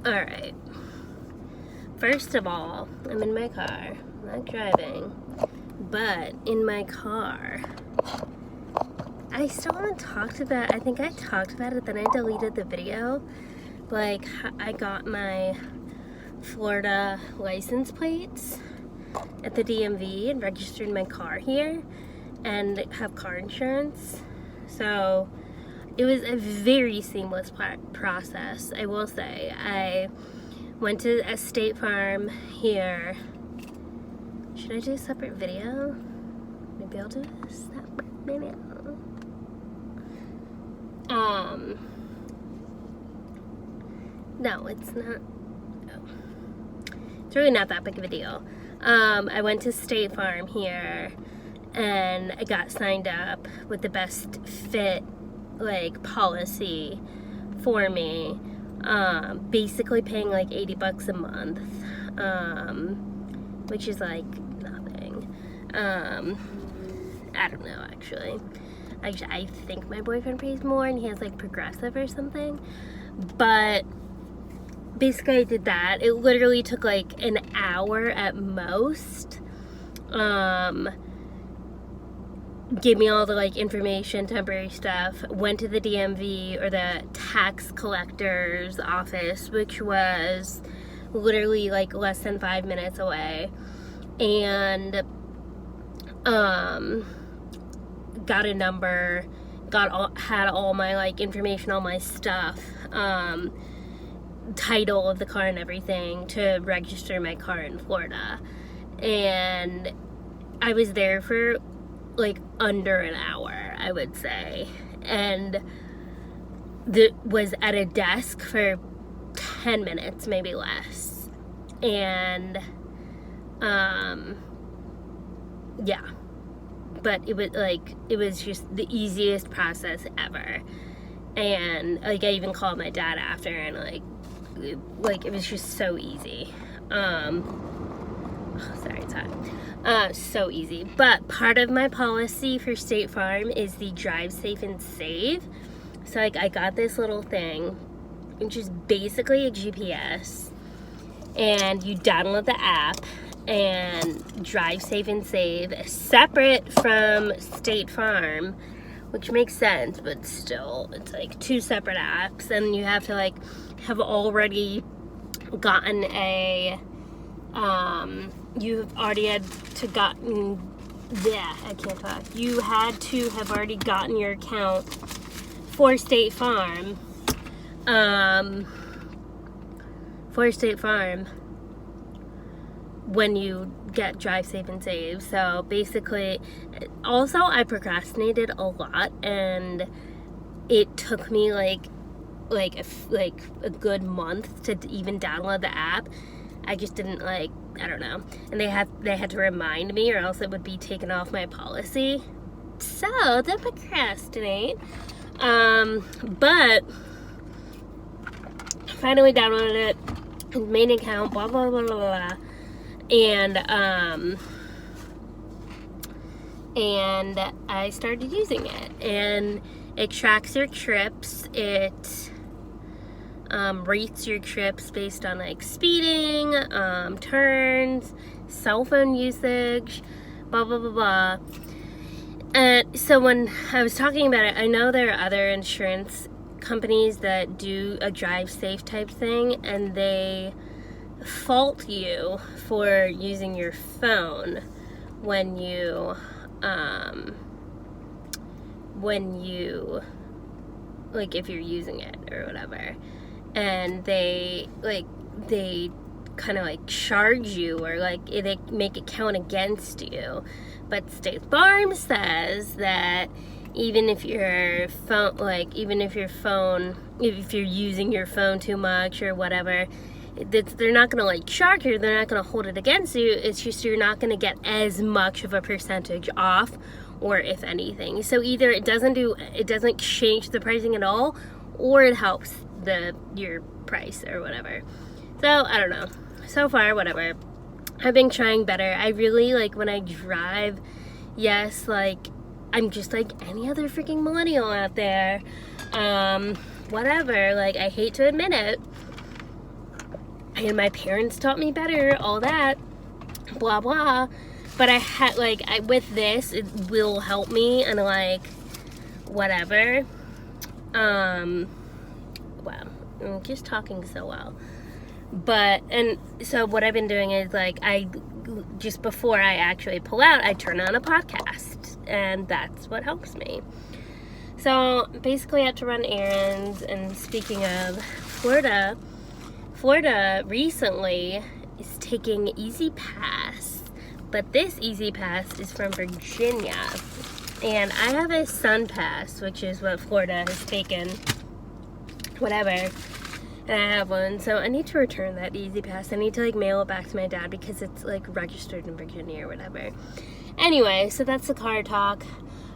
Alright. First of all, I'm in my car. I'm not driving. But in my car, I still haven't talked about, I think I talked about it, then I deleted the video. Like, I got my Florida license plates at the DMV and registered my car here and have car insurance. So it was a very seamless process, I will say. I went to a State Farm here. Should I do a separate video? Maybe I'll do a separate video. No, it's not. Oh. It's really not that big of a deal. I went to State Farm here and I got signed up with the best fit policy for me. Basically paying like $80 a month, which is like nothing. I don't know, actually. I think my boyfriend pays more and he has like Progressive or something, but basically I did that. It literally took like an hour at most. Gave me all the information, temporary stuff, went to the DMV or the tax collector's office, which was literally like less than 5 minutes away, and got a number, had all my information, all my stuff, title of the car and everything to register my car in Florida. And I was there for under an hour, I would say, and was at a desk for 10 minutes, maybe less. And yeah, but it was just the easiest process ever. And I even called my dad after, and it was just so easy. Sorry, it's hot. So easy. But part of my policy for State Farm is the Drive Safe and Save. So I got this little thing, which is basically a GPS, and you download the app and Drive Safe and Save, separate from State Farm, which makes sense, but still, it's two separate apps, and you have to have already gotten a you've already had to gotten, yeah, I can't talk. You had to have already gotten your account for State Farm, when you get Drive Safe and Save. So basically, also I procrastinated a lot, and it took me a good month to even download the app. I just didn't I don't know. And they had to remind me, or else it would be taken off my policy. So don't procrastinate. But finally downloaded it, made an account, blah blah blah blah blah. And I started using it, and it tracks your trips. It rates your trips based on speeding, turns, cell phone usage, blah blah blah blah. And so when I was talking about it, I know there are other insurance companies that do a drive safe type thing, and they fault you for using your phone when you if you're using it or whatever. And they kind of charge you, or they make it count against you. But State Farm says that even if your phone, if you're using your phone too much or whatever, they're not going to charge you, they're not going to hold it against you. It's just you're not going to get as much of a percentage off, or if anything. So either it doesn't change the pricing at all, or it helps your price or whatever. So I don't know. So far, whatever. I've been trying better. I really when I drive. Yes, I'm just like any other freaking millennial out there. Whatever. I hate to admit it, and my parents taught me better, all that, blah, blah. But I had, like, with this, it will help me, and, like, whatever. Wow, I'm just talking so well. But, and so what I've been doing is, like, just before I actually pull out, I turn on a podcast, and that's what helps me. So, basically I have to run errands, and speaking of Florida recently is taking Easy Pass, but this Easy Pass is from Virginia, and I have a Sun Pass, which is what Florida has taken, whatever, and I have one, so I need to return that Easy Pass. I need to, like, mail it back to my dad because it's, like, registered in Virginia or whatever. Anyway, so that's the car talk.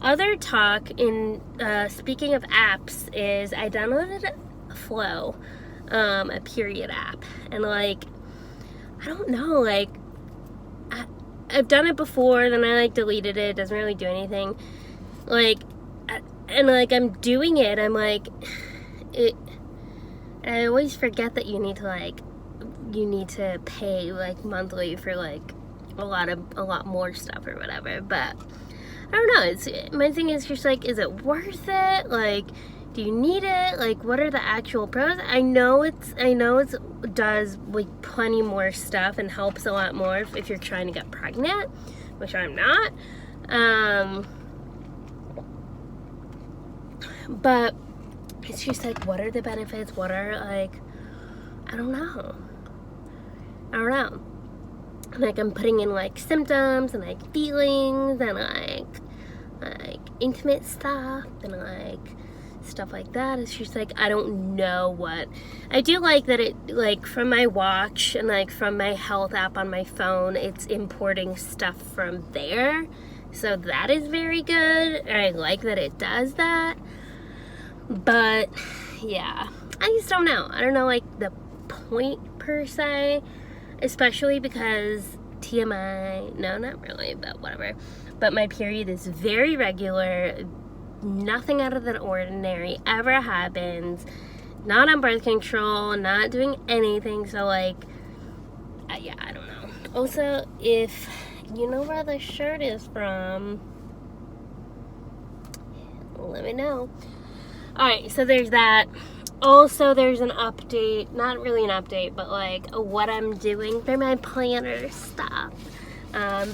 Other talk, in speaking of apps, is I downloaded Flow, a period app, and, like, I don't know, like, I've done it before, then I, like, deleted it. It doesn't really do anything, like, and, like, I'm doing it, I'm like, I always forget that you need to pay, like, monthly for, like, a lot more stuff or whatever, but I don't know, my thing is just, like, is it worth it? Like, do you need it? Like, what are the actual pros? I know it does, like, plenty more stuff and helps a lot more if you're trying to get pregnant, which I'm not. But it's just, like, what are the benefits? What are, like, I don't know. Like, I'm putting in, like, symptoms and, like, feelings and, like intimate stuff and, like, stuff like that. It's just, like, I don't know what. I do like that it, like, from my watch and, like, from my health app on my phone, it's importing stuff from there. So that is very good. I like that it does that. But, yeah. I just don't know. I don't know, like, the point per se. Especially because TMI, no, not really, but whatever. But my period is very regular. Nothing out of the ordinary ever happens. Not on birth control, not doing anything. So, like, yeah, I don't know. Also, if you know where the shirt is from, let me know. Alright, so there's that. Also, there's an update, not really an update, but, like, what I'm doing for my planner stuff.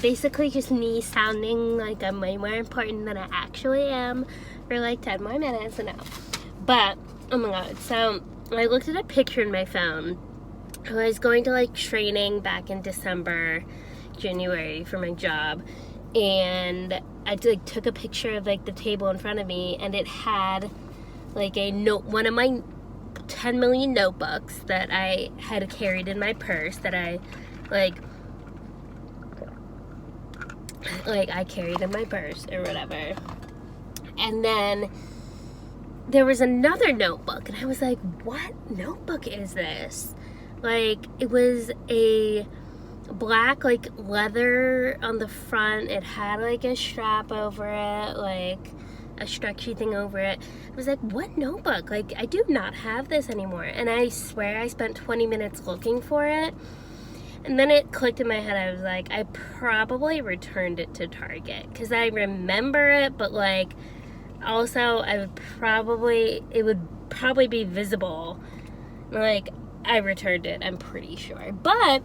Basically just me sounding like I'm way more important than I actually am for, like, 10 more minutes, and but, oh my god, so I looked at a picture in my phone. I was going to, like, training back in January for my job, and I, like, took a picture of, like, the table in front of me, and it had, like, one of my 10 million notebooks that I had carried in my purse that I I carried in my purse or whatever. And then there was another notebook, and I was like, what notebook is this? Like, it was a black, like, leather on the front. It had, like, a strap over it, like a stretchy thing over it. I was like, what notebook? Like, I do not have this anymore. And I swear I spent 20 minutes looking for it. And then it clicked in my head. I was like, I probably returned it to Target because I remember it, but, like, also it would probably be visible. Like, I returned it, I'm pretty sure. But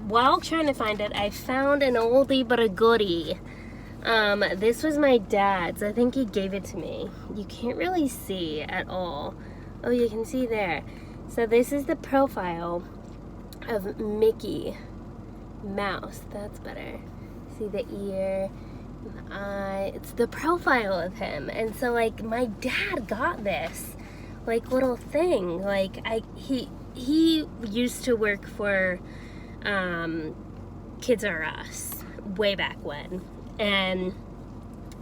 while trying to find it, I found an oldie but a goodie. This was my dad's. I think he gave it to me. You can't really see at all. Oh, you can see there. So this is the profile of Mickey Mouse. That's better. See the ear, the eye. It's the profile of him. And so, like, my dad got this, like, little thing. Like, he used to work for Kids R Us way back when. And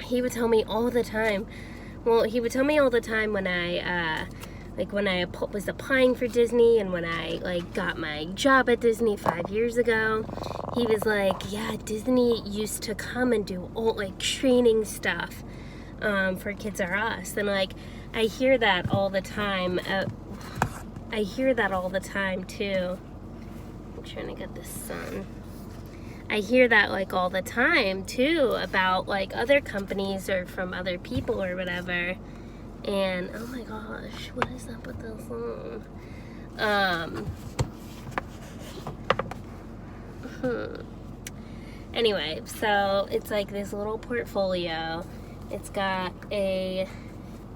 he would tell me all the time, when I was applying for Disney and when I, like, got my job at Disney 5 years ago, he was like, yeah, Disney used to come and do all, like, training stuff for Kids R Us. And, like, I hear that all the time. I hear that all the time, too. I'm trying to get the sun. I hear that like all the time too about like other companies or from other people or whatever. And oh my gosh, what is up with this phone? Anyway, so it's like this little portfolio. It's got a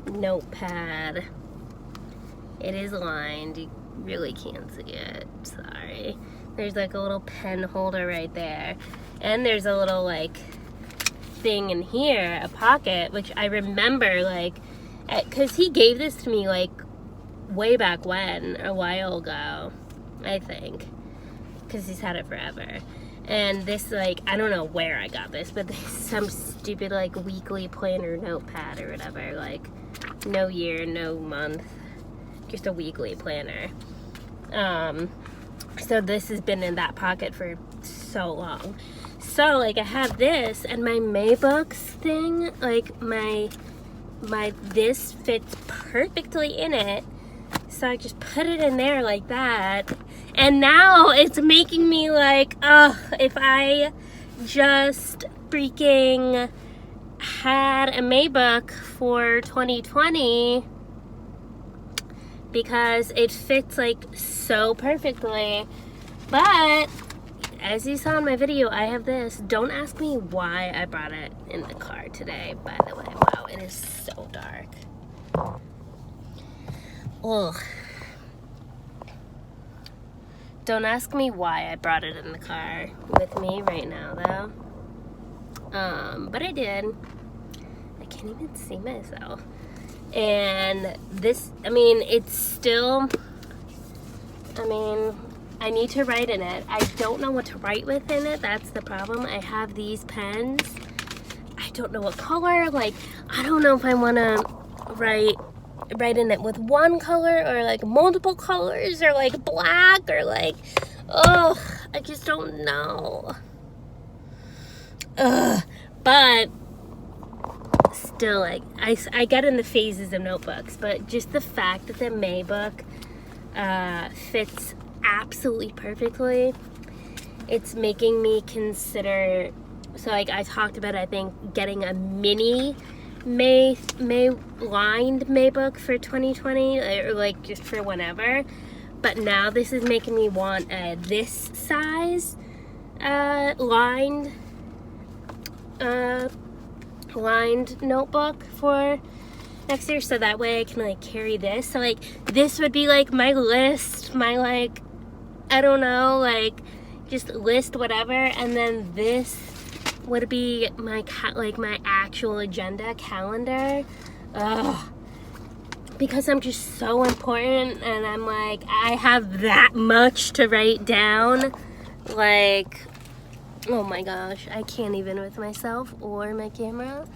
notepad. It is lined. You really can't see it. Sorry. There's like a little pen holder right there. And there's a little like thing in here, a pocket, which I remember like, because he gave this to me like way back when, a while ago, I think. Because he's had it forever. And this, like, I don't know where I got this, but this is some stupid, like, weekly planner notepad or whatever. Like, no year, no month, just a weekly planner. So this has been in that pocket for so long. So, like, I have this, and my Maybooks thing, like, this fits perfectly in it. So I just put it in there like that. And now it's making me like, if I just freaking had a Maybook for 2020, because it fits like so perfectly. But as you saw in my video, I have this. Don't ask me why I brought it in the car today, by the way. Wow, it is so dark. Ugh. Don't ask me why I brought it in the car with me right now, though. But I did. I can't even see myself. And this, I mean, it's still, I mean, I need to write in it. I don't know what to write with in it. That's the problem. I have these pens. I don't know what color. Like, I don't know if I want to write in it with one color or like multiple colors or like black or like, I just don't know. But still, like, I get in the phases of notebooks, but just the fact that the Maybook fits absolutely perfectly, it's making me consider, so like I talked about, I think, getting a mini May lined Maybook for 2020, or like just for whenever. But now this is making me want this size lined notebook for next year, so that way I can like carry this. So like this would be like my list, my like, I don't know, like just list whatever, and then this would be my my actual agenda calendar. Because I'm just so important, and I'm like, I have that much to write down. Like, oh my gosh, I can't even with myself or my camera.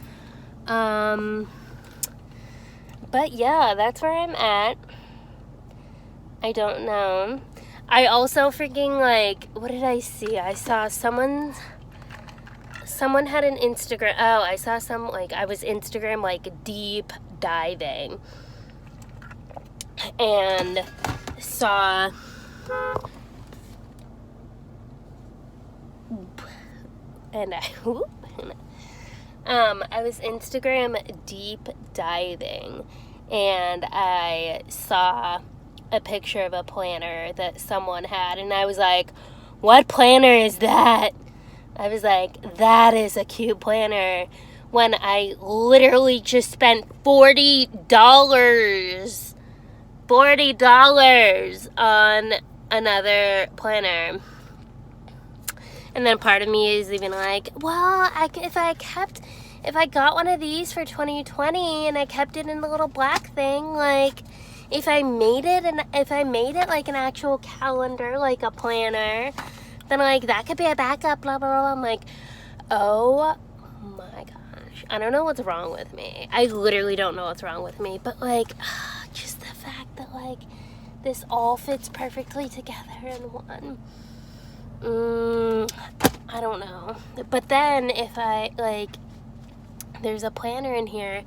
But yeah, that's where I'm at. I don't know. I also freaking, like, what did I see? I saw someone had an Instagram, I saw some, like, I was Instagram, like, deep diving, and saw, and I was Instagram deep diving, and I saw a picture of a planner that someone had, and I was like, what planner is that? I was like, that is a cute planner, when I literally just spent $40 on another planner. And then part of me is even like, well, if I got one of these for 2020 and I kept it in the little black thing, like, if I made it like an actual calendar, like a planner, then like that could be a backup, blah blah blah. I'm like, oh my gosh, I don't know what's wrong with me. I literally don't know what's wrong with me, but like, just the fact that like this all fits perfectly together in one. I don't know. But then if I like, there's a planner in here,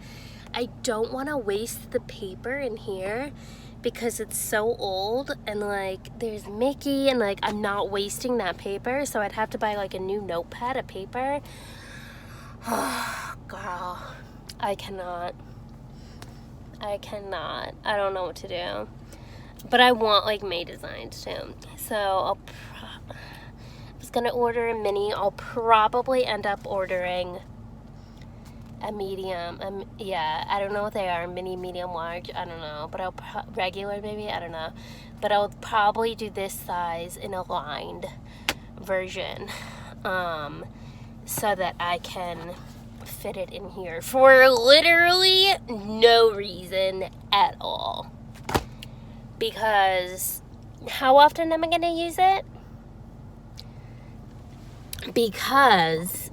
I don't want to waste the paper in here, because it's so old, and like there's Mickey, and like I'm not wasting that paper, so I'd have to buy like a new notepad of paper. Oh, girl, I cannot. I don't know what to do. But I want like May designs too. So I was gonna order a mini. I'll probably end up ordering a medium. Yeah, I don't know what they are. Mini, medium, large. I don't know. But regular maybe. I don't know. But I'll probably do this size in a lined version, so that I can fit it in here for literally no reason at all. Because how often am I going to use it? Because,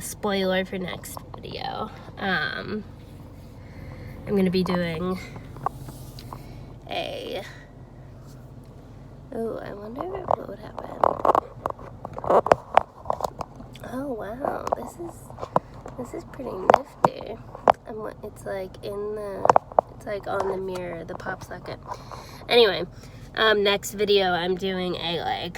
spoiler for next video, I'm going to be doing I wonder what would happen. Oh wow, this is pretty nifty. It's like it's like on the mirror, the pop socket. Anyway, next video I'm doing a like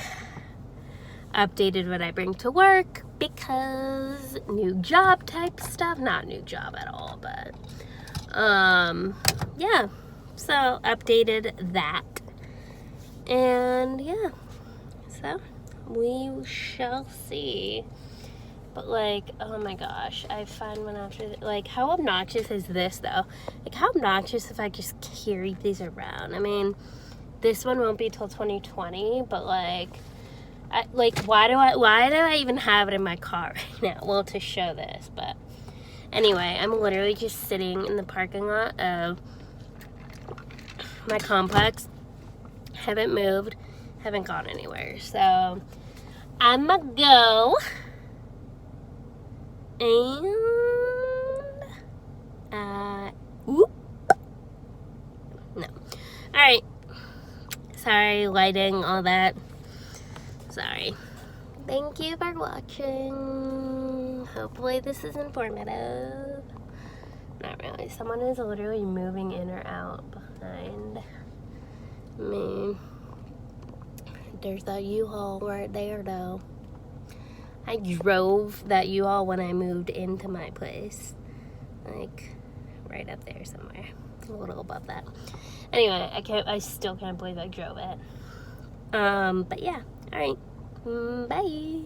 updated what I bring to work, because new job type stuff. Not new job at all, but yeah. So updated that, and yeah. So we shall see. But like, oh my gosh, I find one after, like, how obnoxious is this though? Like, how obnoxious if I just carried these around? I mean, this one won't be till 2020, but like, why do I even have it in my car right now? Well, to show this, but anyway, I'm literally just sitting in the parking lot of my complex. Haven't moved, haven't gone anywhere, so I'ma go. And, no. Alright. Sorry, lighting, all that. Sorry. Thank you for watching. Hopefully this is informative. Not really. Someone is literally moving in or out behind me. There's that U-Haul right there, though. I drove that U-Haul when I moved into my place. Like, right up there somewhere. A little above that. Anyway, I still can't believe I drove it. But yeah. Alright. Bye.